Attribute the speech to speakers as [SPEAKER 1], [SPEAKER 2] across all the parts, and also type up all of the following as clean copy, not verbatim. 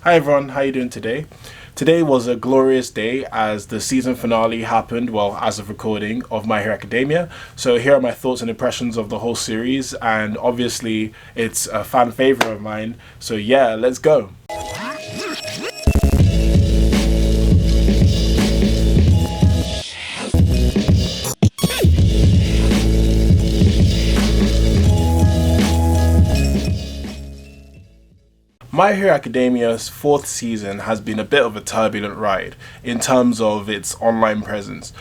[SPEAKER 1] Hi everyone, how you doing today? Today was a glorious day as the season finale happened, well, as of recording, of My Hero Academia. So here are my thoughts and impressions of the whole series, and obviously it's a fan favorite of mine. So yeah, let's go. My Hero Academia's fourth season has been a bit of a turbulent ride in terms of its online presence.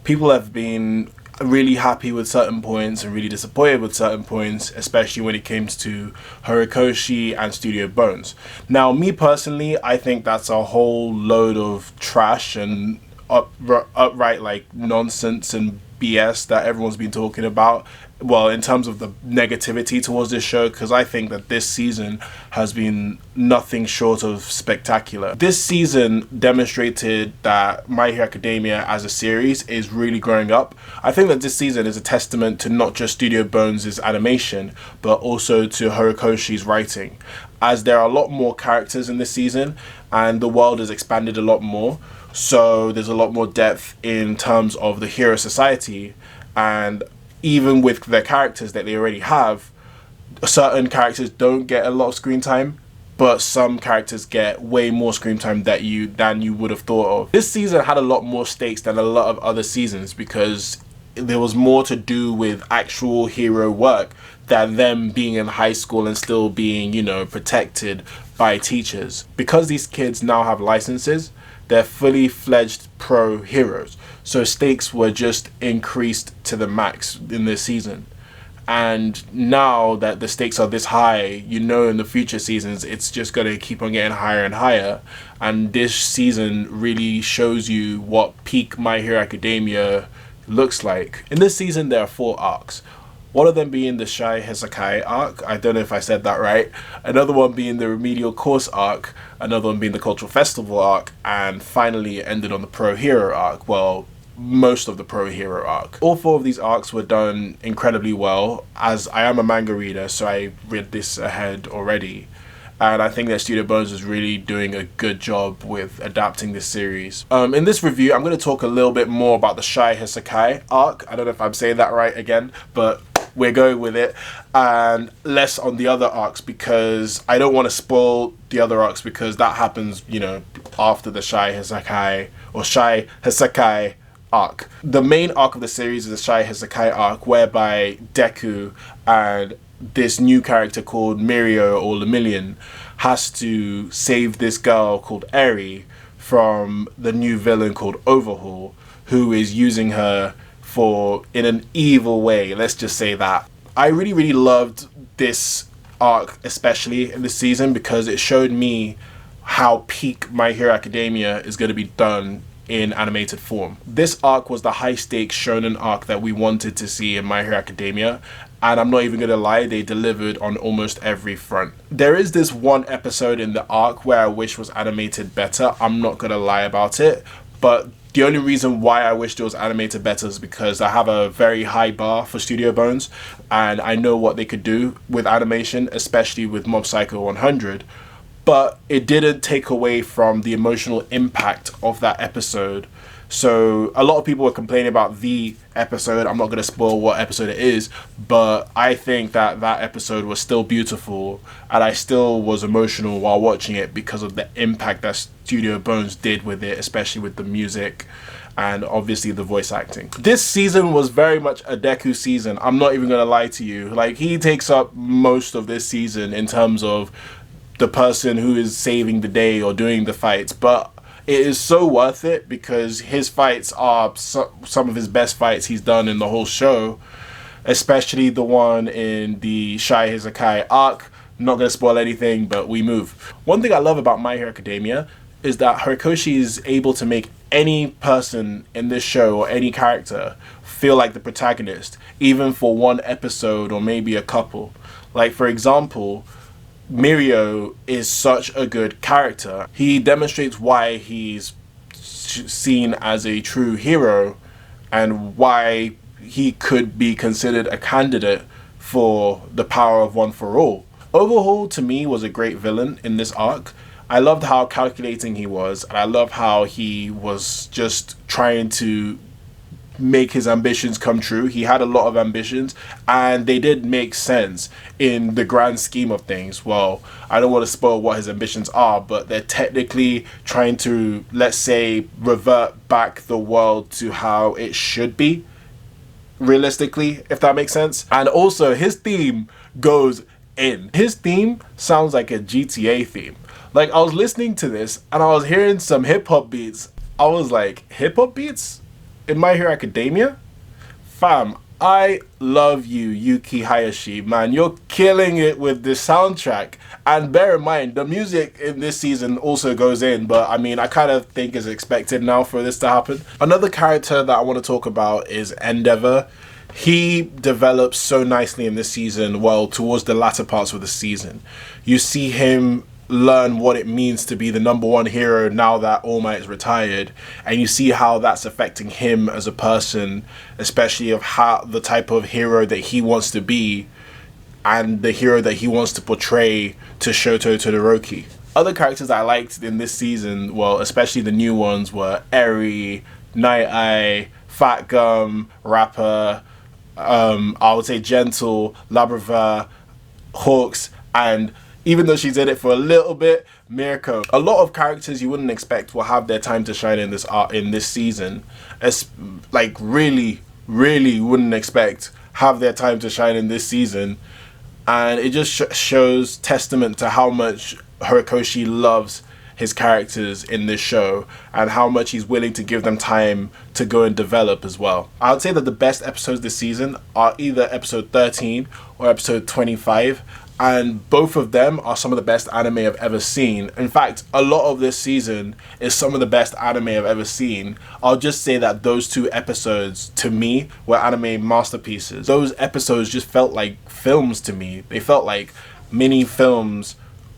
[SPEAKER 1] People have been really happy with certain points and really disappointed with certain points, especially when it comes to Horikoshi and Studio Bones. Now, me personally, I think that's a whole load of trash and upright like nonsense and BS that everyone's been talking about. Well, in terms of the negativity towards this show, because I think that this season has been nothing short of spectacular. This season demonstrated that My Hero Academia as a series is really growing up. I think that this season is a testament to not just Studio Bones' animation, but also to Horikoshi's writing, as there are a lot more characters in this season and the world has expanded a lot more. So there's a lot more depth in terms of the hero society, and even with the characters that they already have, certain characters don't get a lot of screen time, but some characters get way more screen time than you would have thought of. This season had a lot more stakes than a lot of other seasons because there was more to do with actual hero work than them being in high school and still being, protected by teachers. Because these kids now have licenses, they're fully fledged pro heroes. So stakes were just increased to the max in this season. And now that the stakes are this high, in the future seasons, it's just going to keep on getting higher and higher. And this season really shows you what peak My Hero Academia looks like. In this season, there are 4 arcs. One of them being the Shia Sakai Arc, I don't know if I said that right. Another one being the Remedial Course Arc. Another one being the Cultural Festival Arc. And finally it ended on the Pro Hero Arc. Well, most of the Pro Hero Arc. All 4 of these arcs were done incredibly well, as I am a manga reader, so I read this ahead already. And I think that Studio Bones is really doing a good job with adapting this series. In this review, I'm going to talk a little bit more about the Shia Sakai arc. I don't know if I'm saying that right again, but we're going with it, and less on the other arcs because I don't want to spoil the other arcs because that happens, after the Shia Sakai arc. The main arc of the series is the Shia Sakai arc, whereby Deku and this new character called Mirio or Lemillion has to save this girl called Eri from the new villain called Overhaul, who is using her in an evil way. Let's just say that. I really, really loved this arc, especially in this season, because it showed me how peak My Hero Academia is going to be done in animated form. This arc was the high stakes shonen arc that we wanted to see in My Hero Academia, and I'm not even gonna lie, they delivered on almost every front. There is this one episode in the arc where I wish was animated better. I'm not gonna lie about it, but the only reason why I wish it was animated better is because I have a very high bar for Studio Bones, and I know what they could do with animation, especially with Mob Psycho 100. But it didn't take away from the emotional impact of that episode. So a lot of people were complaining about the episode. I'm not going to spoil what episode it is, but I think that that episode was still beautiful, and I still was emotional while watching it because of the impact that Studio Bones did with it, especially with the music and obviously the voice acting. This season was very much a Deku season. I'm not even going to lie to you. Like, he takes up most of this season in terms of the person who is saving the day or doing the fights, but it is so worth it because his fights are some of his best fights he's done in the whole show, especially the one in the Shia Sakai arc. Not going to spoil anything, but we move. One thing I love about My Hero Academia is that Horikoshi is able to make any person in this show or any character feel like the protagonist, even for one episode or maybe a couple. Like, for example, Mirio is such a good character. He demonstrates why he's seen as a true hero and why he could be considered a candidate for the power of One for All. Overhaul, to me, was a great villain in this arc. I loved how calculating he was, and I love how he was just trying to make his ambitions come true. He had a lot of ambitions, and they did make sense in the grand scheme of things. Well, I don't want to spoil what his ambitions are, but they're technically trying to, let's say, revert back the world to how it should be, realistically, if that makes sense. And also, his theme goes in. His theme sounds like a GTA theme. Like, I was listening to this, and I was hearing some hip-hop beats. I was like, hip-hop beats? In My Hero Academia? Fam, I love you, Yuki Hayashi, man. You're killing it with this soundtrack. And bear in mind, the music in this season also goes in, but I mean, I kind of think it's expected now for this to happen. Another character that I want to talk about is Endeavor. He develops so nicely in this season, well, towards the latter parts of the season. You see him learn what it means to be the #1 hero now that All Might is retired, and you see how that's affecting him as a person, especially of how the type of hero that he wants to be and the hero that he wants to portray to Shoto Todoroki. Other characters I liked in this season, well, especially the new ones, were Eri, Night Eye, Fat Gum, Rapper, I would say Gentle, Labrava, Hawks, and even though she's in it for a little bit, Mirko. A lot of characters you wouldn't expect will have their time to shine in this season. As like really wouldn't expect have their time to shine in this season, and it just shows testament to how much Horikoshi loves his characters in this show and how much he's willing to give them time to go and develop as well. I would say that the best episodes this season are either episode 13 or episode 25. And both of them are some of the best anime I've ever seen. In fact, a lot of this season is some of the best anime I've ever seen. I'll just say that those 2 episodes, to me, were anime masterpieces. Those episodes just felt like films to me. They felt like mini films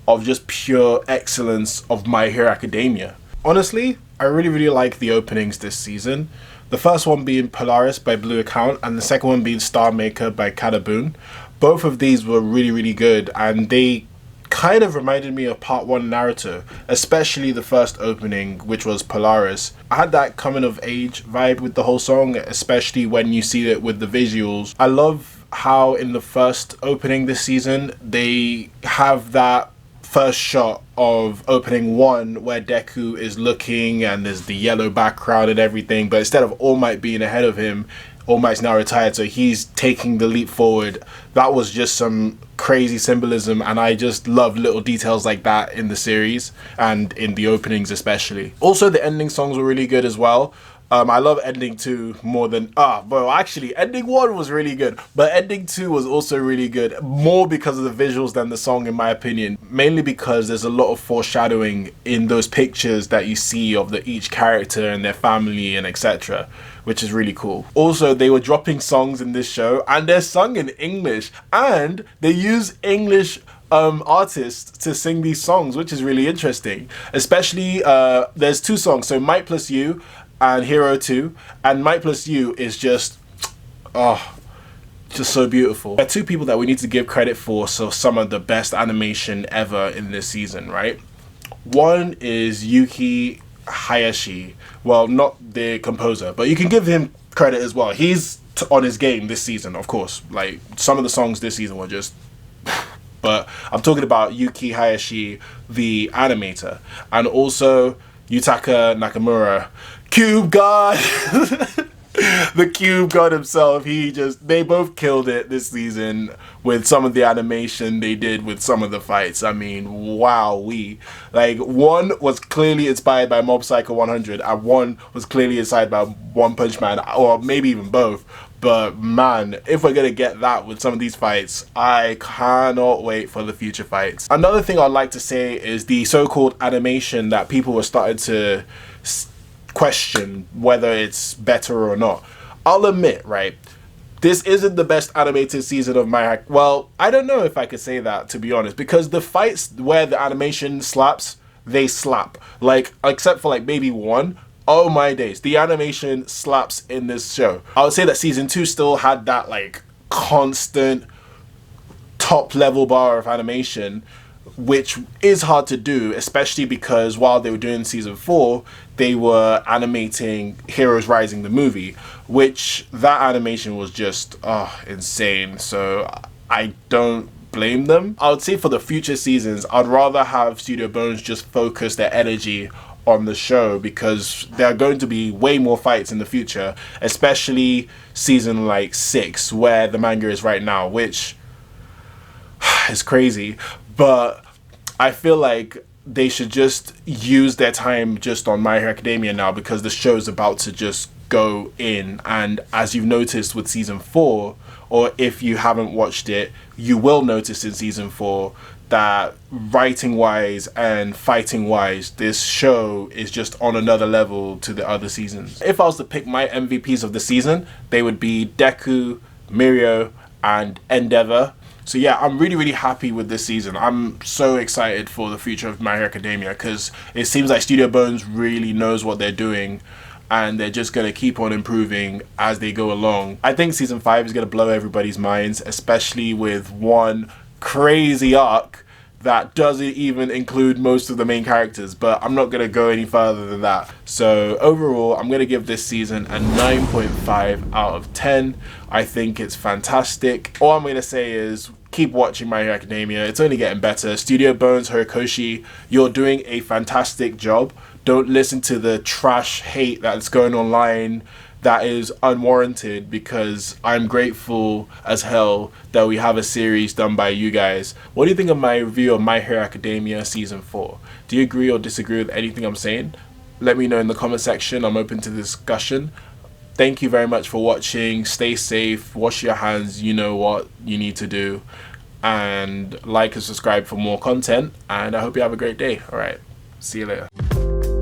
[SPEAKER 1] of just pure excellence of My Hero Academia. Honestly, I really like the openings this season. The first one being Polaris by Blue Account, and the second one being Star Maker by Kataboon. Both of these were really good, and they kind of reminded me of Part 1 Naruto, especially the first opening, which was Polaris. I had that coming of age vibe with the whole song, especially when you see it with the visuals. I love how in the first opening this season, they have that first shot of opening 1 where Deku is looking and there's the yellow background and everything, but instead of All Might being ahead of him, All Might's now retired, so he's taking the leap forward. That was just some crazy symbolism, and I just love little details like that in the series and in the openings especially. Also, the ending songs were really good as well. I love ending 2 more than actually ending 1 was really good, but ending 2 was also really good, more because of the visuals than the song in my opinion, mainly because there's a lot of foreshadowing in those pictures that you see of each character and their family and etc., which is really cool. Also, they were dropping songs in this show and they're sung in English, and they use English artists to sing these songs, which is really interesting. Especially there's 2 songs, so Might Plus You and Hero 2, and Might Plus You is just so beautiful. There are 2 people that we need to give credit for some of the best animation ever in this season, right? One is Yuki Hayashi. Well, not the composer, but you can give him credit as well. He's on his game this season, of course. Like, some of the songs this season were just but I'm talking about Yuki Hayashi, the animator, and also Yutaka Nakamura, Cube God. The Cube God himself. They both killed it this season with some of the animation they did with some of the fights. I mean, wowee. Like, one was clearly inspired by Mob Psycho 100 and one was clearly inspired by One Punch Man, or maybe even both. But man, if we're gonna get that with some of these fights, I cannot wait for the future fights. Another thing I'd like to say is the so-called animation that people were starting to question whether it's better or not. I'll admit, right, this isn't the best animated season of My Hero. Well, I don't know if I could say that, to be honest, because the fights where the animation slaps, they slap. Like, except for like maybe 1. Oh my days, the animation slaps in this show. I would say that season 2 still had that like constant top level bar of animation, which is hard to do, especially because while they were doing season 4, they were animating Heroes Rising the movie, which that animation was just insane. So I don't blame them. I would say for the future seasons, I'd rather have Studio Bones just focus their energy on the show, because there are going to be way more fights in the future, especially season like 6, where the manga is right now, which is crazy. But I feel like they should just use their time just on My Hero Academia now, because the show is about to just go in. And as you've noticed with season 4, or if you haven't watched it, you will notice in season 4 that writing wise and fighting wise, this show is just on another level to the other seasons. If I was to pick my MVPs of the season, they would be Deku, Mirio, and Endeavor. So yeah, I'm really happy with this season. I'm so excited for the future of My Hero Academia, because it seems like Studio Bones really knows what they're doing, and they're just going to keep on improving as they go along. I think season 5 is going to blow everybody's minds, especially with one crazy arc that doesn't even include most of the main characters, but I'm not going to go any further than that. So overall, I'm going to give this season a 9.5 out of 10. I think it's fantastic. All I'm going to say is keep watching My Hero Academia. It's only getting better. Studio Bones, Horikoshi, you're doing a fantastic job. Don't listen to the trash hate that's going online that is unwarranted, because I'm grateful as hell that we have a series done by you guys. What do you think of my review of My Hero Academia season 4? Do you agree or disagree with anything I'm saying? Let me know in the comment section. I'm open to discussion. Thank you very much for watching. Stay safe, wash your hands, you know what you need to do, and like and subscribe for more content, and I hope you have a great day. Alright, see you later.